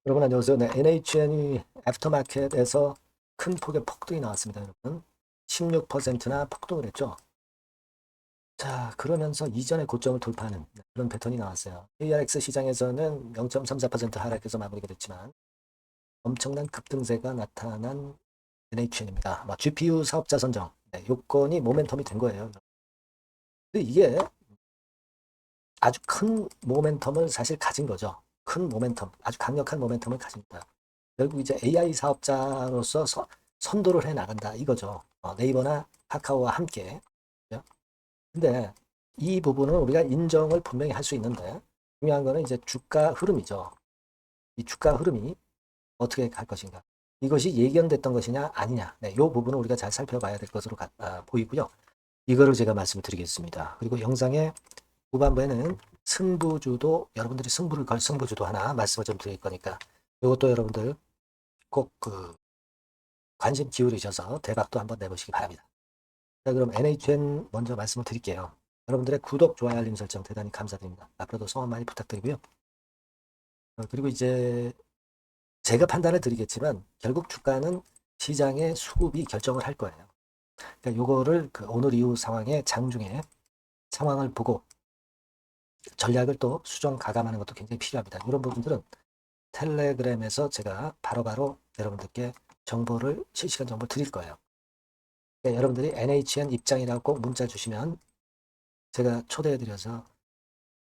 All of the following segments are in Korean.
여러분 안녕하세요. 네, NHN이 애프터마켓에서 큰 폭의 폭등이 나왔습니다, 여러분. 16%나 폭등을 했죠. 자, 그러면서 이전의 고점을 돌파하는 그런 패턴이 나왔어요. ARX 시장에서는 0.34% 하락해서 마무리가 됐지만 엄청난 급등세가 나타난 NHN입니다. GPU 사업자 선정, 요건이 모멘텀이 된 거예요. 근데 이게 아주 큰 모멘텀을 사실 가진 거죠. 큰 모멘텀, 아주 강력한 모멘텀을 가집니다. 결국 이제 AI 사업자로서 선도를 해 나간다 이거죠. 네이버나 카카오와 함께. 그죠? 근데 이 부분은 우리가 인정을 분명히 할 수 있는데 중요한 거는 이제 주가 흐름이죠. 이 주가 흐름이 어떻게 갈 것인가. 이것이 예견됐던 것이냐 아니냐. 네, 이 부분을 우리가 잘 살펴봐야 될 것으로 보이고요. 이거를 제가 말씀을 드리겠습니다. 그리고 영상의 후반부에는 승부주도 여러분들이 승부를 걸 승부주도 하나 말씀을 좀 드릴 거니까 이것도 여러분들 꼭 관심 기울이셔서 대박도 한번 내보시기 바랍니다. 자, 그럼 NHN 먼저 말씀을 드릴게요. 여러분들의 구독, 좋아요, 알림 설정 대단히 감사드립니다. 앞으로도 성원 많이 부탁드리고요. 그리고 이제 제가 판단을 드리겠지만 결국 주가는 시장의 수급이 결정을 할 거예요. 그러니까 요거를 오늘 이후 상황에 장중에 상황을 보고 전략을 또 수정 가감하는 것도 굉장히 필요합니다. 이런 부분들은 텔레그램에서 제가 바로바로 여러분들께 실시간 정보를 드릴 거예요. 그러니까 여러분들이 NHN 입장이라고 꼭 문자 주시면 제가 초대해드려서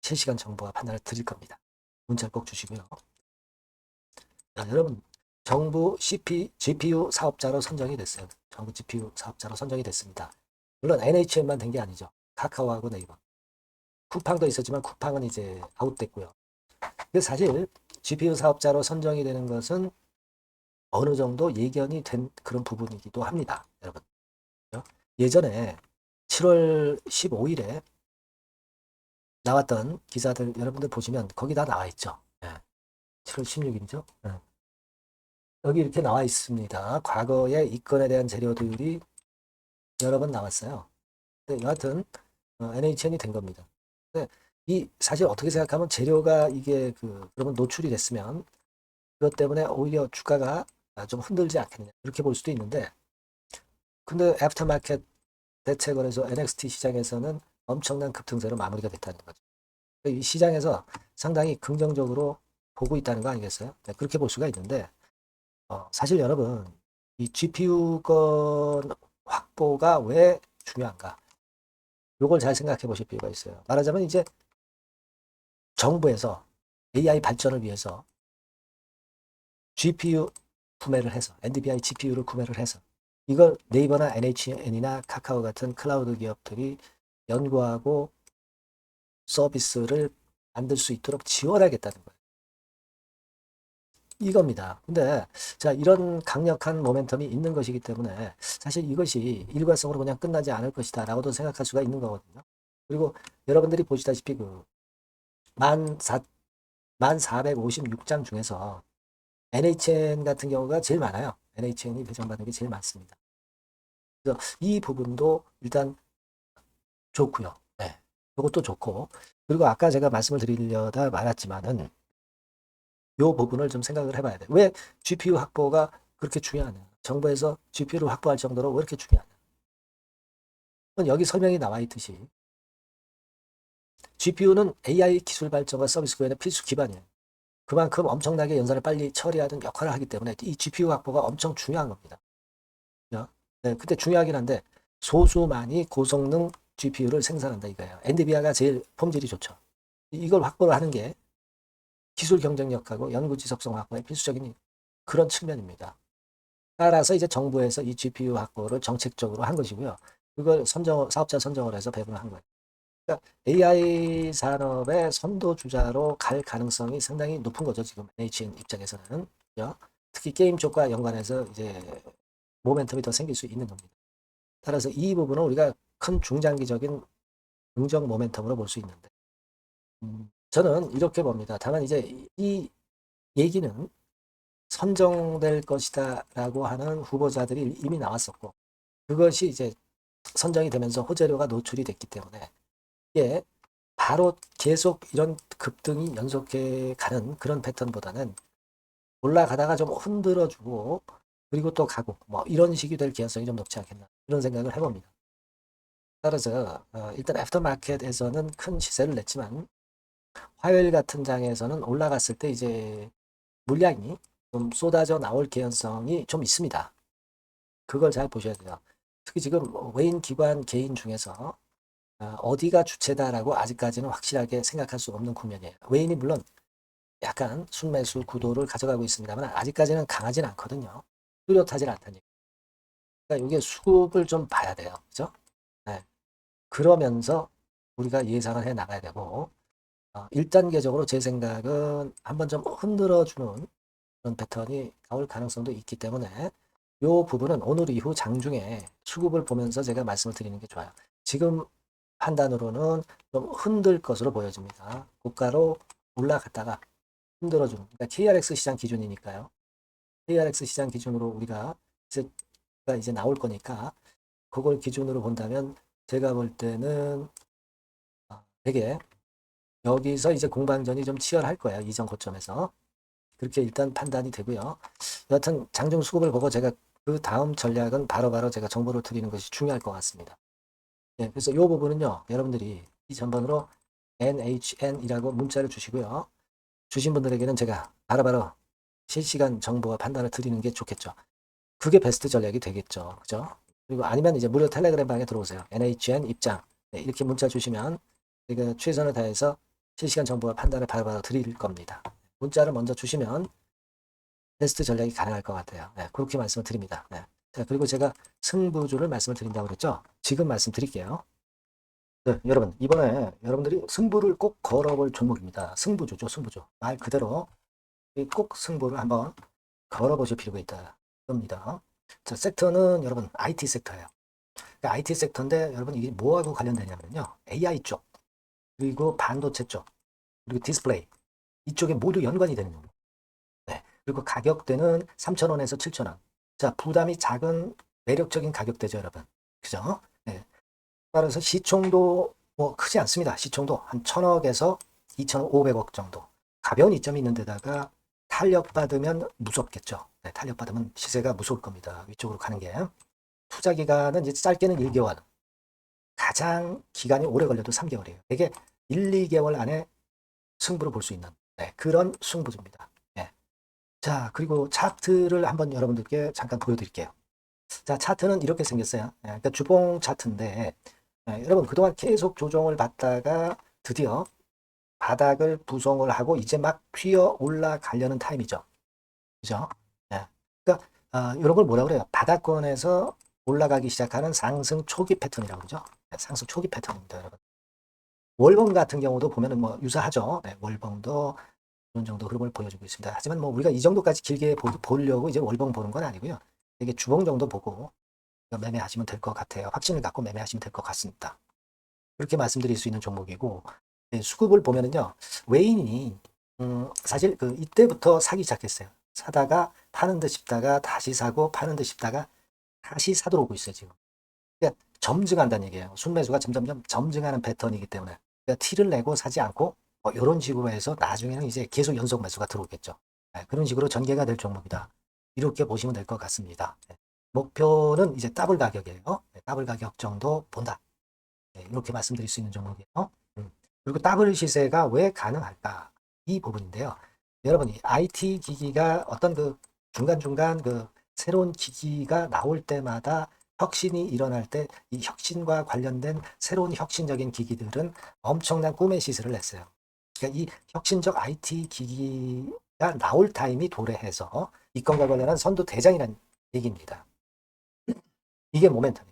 실시간 정보와 판단을 드릴 겁니다. 문자를 꼭 주시고요. 자, 여러분, 정부 GPU 사업자로 선정이 됐어요. 정부 GPU 사업자로 선정이 됐습니다. 물론 NHN만 된 게 아니죠. 카카오하고 네이버. 쿠팡도 있었지만 쿠팡은 이제 아웃됐고요. 근데 사실 GPU 사업자로 선정이 되는 것은 어느 정도 예견이 된 그런 부분이기도 합니다. 여러분. 예전에 7월 15일에 나왔던 기사들 여러분들 보시면 거기 다 나와 있죠. 7월 16일이죠. 여기 이렇게 나와 있습니다. 과거의 이건에 대한 재료들이 여러 번 나왔어요. 근데 여하튼 NHN이 된 겁니다. 근데 이 사실 어떻게 생각하면 재료가 이게 그러면 노출이 됐으면 그것 때문에 오히려 주가가 좀 흔들지 않겠느냐 이렇게 볼 수도 있는데 근데 애프터마켓 대체거래소 NXT 시장에서는 엄청난 급등세로 마무리가 됐다는 거죠. 이 시장에서 상당히 긍정적으로 보고 있다는 거 아니겠어요? 네, 그렇게 볼 수가 있는데 사실 여러분 이 GPU권 확보가 왜 중요한가? 요걸 잘 생각해 보실 필요가 있어요. 말하자면 이제 정부에서 AI 발전을 위해서 GPU 구매를 해서 NVIDIA GPU를 구매를 해서 이걸 네이버나 NHN이나 카카오 같은 클라우드 기업들이 연구하고 서비스를 만들 수 있도록 지원하겠다는 거예요. 이겁니다. 근데 자 이런 강력한 모멘텀이 있는 것이기 때문에 사실 이것이 일괄성으로 그냥 끝나지 않을 것이다 라고도 생각할 수가 있는 거거든요. 그리고 여러분들이 보시다시피 만 456장 중에서 NHN 같은 경우가 제일 많아요. NHN이 배정받는 게 제일 많습니다. 그래서 이 부분도 일단 좋고요. 네. 이것도 좋고 그리고 아까 제가 말씀을 드리려다 말았지만은 이 부분을 좀 생각을 해봐야 돼요. 왜 GPU 확보가 그렇게 중요하냐? 정부에서 GPU를 확보할 정도로 왜 이렇게 중요하냐? 여기 설명이 나와 있듯이 GPU는 AI 기술 발전과 서비스 구현의 필수 기반이에요. 그만큼 엄청나게 연산을 빨리 처리하는 역할을 하기 때문에 이 GPU 확보가 엄청 중요한 겁니다. 네, 근데 중요하긴 한데 소수만이 고성능 GPU를 생산한다 이거예요. 엔비디아가 제일 품질이 좋죠. 이걸 확보를 하는 게 기술 경쟁력하고 연구 지속성 확보의 필수적인 그런 측면입니다. 따라서 이제 정부에서 이 GPU 확보를 정책적으로 한 것이고요. 그걸 사업자 선정을 해서 배분을 한 거예요. 그러니까 AI 산업의 선도주자로 갈 가능성이 상당히 높은 거죠. 지금 NHN 입장에서는. 그죠? 특히 게임 쪽과 연관해서 이제 모멘텀이 더 생길 수 있는 겁니다. 따라서 이 부분은 우리가 큰 중장기적인 긍정 모멘텀으로 볼 수 있는데 저는 이렇게 봅니다. 다만 이제 이 얘기는 선정될 것이다라고 하는 후보자들이 이미 나왔었고 그것이 이제 선정이 되면서 호재료가 노출이 됐기 때문에 이게 바로 계속 이런 급등이 연속해 가는 그런 패턴보다는 올라가다가 좀 흔들어주고 그리고 또 가고 뭐 이런 식이 될 개연성이 좀 높지 않겠나 이런 생각을 해봅니다. 따라서 일단 애프터마켓에서는 큰 시세를 냈지만 화요일 같은 장에서는 올라갔을 때 이제 물량이 좀 쏟아져 나올 개연성이 좀 있습니다. 그걸 잘 보셔야 돼요. 특히 지금 외인 기관 개인 중에서 어디가 주체다라고 아직까지는 확실하게 생각할 수 없는 국면이에요. 외인이 물론 약간 순매수 구도를 가져가고 있습니다만 아직까지는 강하진 않거든요. 뚜렷하진 않다니. 그러니까 이게 수급을 좀 봐야 돼요. 그죠? 네. 그러면서 우리가 예상을 해 나가야 되고 1단계적으로 제 생각은 한번 좀 흔들어주는 그런 패턴이 나올 가능성도 있기 때문에 이 부분은 오늘 이후 장중에 수급을 보면서 제가 말씀을 드리는 게 좋아요. 지금 판단으로는 좀 흔들 것으로 보여집니다. 고가로 올라갔다가 흔들어주는 그러니까 KRX 시장 기준이니까요. KRX 시장 기준으로 우리가 이제 나올 거니까 그걸 기준으로 본다면 제가 볼 때는 되게 여기서 이제 공방전이 좀 치열할 거예요. 이전 고점에서. 그렇게 일단 판단이 되고요. 여하튼 장중 수급을 보고 제가 그 다음 전략은 바로바로 제가 정보를 드리는 것이 중요할 것 같습니다. 예, 그래서 이 부분은요. 여러분들이 이 전번으로 NHN이라고 문자를 주시고요. 주신 분들에게는 제가 바로바로 실시간 정보와 판단을 드리는 게 좋겠죠. 그게 베스트 전략이 되겠죠. 그죠? 그리고 아니면 이제 무료 텔레그램 방에 들어오세요. NHN 입장. 네, 이렇게 문자 주시면 제가 최선을 다해서 실시간 정보와 판단을 바로바로 드릴 겁니다. 문자를 먼저 주시면 베스트 전략이 가능할 것 같아요. 네, 그렇게 말씀을 드립니다. 네. 자, 그리고 제가 승부주를 말씀을 드린다고 그랬죠? 지금 말씀드릴게요. 네, 여러분, 이번에 여러분들이 승부를 꼭 걸어볼 종목입니다. 승부주죠, 승부주. 말 그대로 꼭 승부를 한번 걸어보실 필요가 있다. 겁니다. 자, 섹터는 여러분 IT 섹터예요. 그러니까 IT 섹터인데 여러분 이게 뭐하고 관련되냐면요. AI 쪽, 그리고 반도체 쪽, 그리고 디스플레이 이쪽에 모두 연관이 되는 겁니다. 네. 그리고 가격대는 3,000원에서 7,000원. 자, 부담이 작은 매력적인 가격대죠, 여러분. 그죠? 네. 따라서 시총도 뭐 크지 않습니다. 시총도 한 1,000억에서 2,500억 정도. 가벼운 이점이 있는 데다가 탄력받으면 무섭겠죠. 네, 탄력받으면 시세가 무서울 겁니다. 위쪽으로 가는 게. 투자 기간은 이제 짧게는 1개월. 가장 기간이 오래 걸려도 3개월이에요. 이게 1, 2개월 안에 승부를 볼 수 있는 네, 그런 승부입니다. 네. 자, 그리고 차트를 한번 여러분들께 잠깐 보여드릴게요. 자, 차트는 이렇게 생겼어요. 네, 그러니까 주봉 차트인데 네, 여러분 그동안 계속 조정을 받다가 드디어 바닥을 부성을 하고 이제 막 튀어 올라가려는 타임이죠. 그죠? 네. 그러니까 이런 걸 뭐라 그래요? 바닥권에서 올라가기 시작하는 상승 초기 패턴이라고 그러죠. 네, 상승 초기 패턴입니다, 여러분. 월봉 같은 경우도 보면은 뭐 유사하죠. 네, 월봉도 이런 정도 흐름을 보여주고 있습니다. 하지만 뭐 우리가 이 정도까지 길게 보려고 이제 월봉 보는 건 아니고요. 이게 주봉 정도 보고 매매하시면 될 것 같아요. 확신을 갖고 매매하시면 될 것 같습니다. 그렇게 말씀드릴 수 있는 종목이고 네, 수급을 보면은요. 외인이 사실 그 이때부터 사기 시작했어요. 사다가 파는 듯 싶다가 다시 사고 파는 듯 싶다가 다시 사도록 오고 있어요, 지금. 그러니까 점증한다는 얘기예요. 순매수가 점점점 점증하는 패턴이기 때문에 그러니까 티를 내고 사지 않고 이런 식으로 해서 나중에는 이제 계속 연속 매수가 들어오겠죠. 네, 그런 식으로 전개가 될 종목이다. 이렇게 보시면 될 것 같습니다. 네, 목표는 이제 더블 가격이에요. 네, 더블 가격 정도 본다. 네, 이렇게 말씀드릴 수 있는 종목이에요. 그리고 더블 시세가 왜 가능할까? 이 부분인데요. 여러분, 이 IT 기기가 어떤 그 중간중간 그 새로운 기기가 나올 때마다 혁신이 일어날 때 이 혁신과 관련된 새로운 혁신적인 기기들은 엄청난 꿈의 시세를 냈어요. 그러니까 이 혁신적 IT 기기가 나올 타임이 도래해서 이 건과 관련한 선두 대장이라는 얘기입니다. 이게 모멘텀이에요.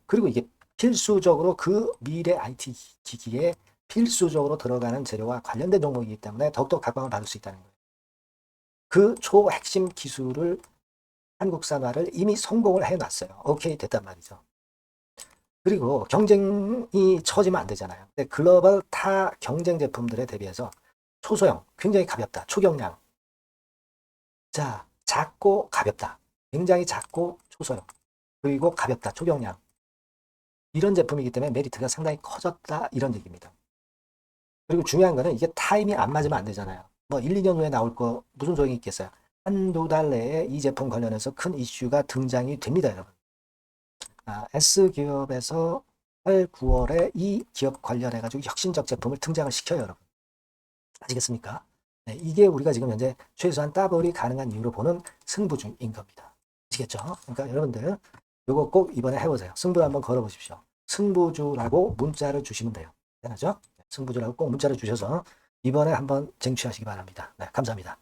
그리고 이게 필수적으로 그 미래 IT 기기에 필수적으로 들어가는 재료와 관련된 종목이기 때문에 더욱더 각광을 받을 수 있다는 거예요. 그 초핵심 기술을 한국산화를 이미 성공을 해놨어요. 오케이 됐단 말이죠. 그리고 경쟁이 처지면 안 되잖아요. 근데 글로벌 타 경쟁 제품들에 대비해서 초소형, 굉장히 가볍다. 초경량. 자, 작고 가볍다. 굉장히 작고 초소형. 그리고 가볍다. 초경량. 이런 제품이기 때문에 메리트가 상당히 커졌다. 이런 얘기입니다. 그리고 중요한 거는 이게 타임이 안 맞으면 안 되잖아요. 뭐 1, 2년 후에 나올 거 무슨 소용이 있겠어요. 한두 달 내에 이 제품 관련해서 큰 이슈가 등장이 됩니다, 여러분. S기업에서 8, 9월에 이 기업 관련해가지고 혁신적 제품을 등장을 시켜요, 여러분. 아시겠습니까? 네, 이게 우리가 지금 현재 최소한 더블이 가능한 이유로 보는 승부주인 겁니다. 아시겠죠? 그러니까 여러분들 이거 꼭 이번에 해보세요. 승부 한번 걸어보십시오. 승부주라고 문자를 주시면 돼요. 되나죠? 승부주라고 꼭 문자를 주셔서 이번에 한번 쟁취하시기 바랍니다. 네, 감사합니다.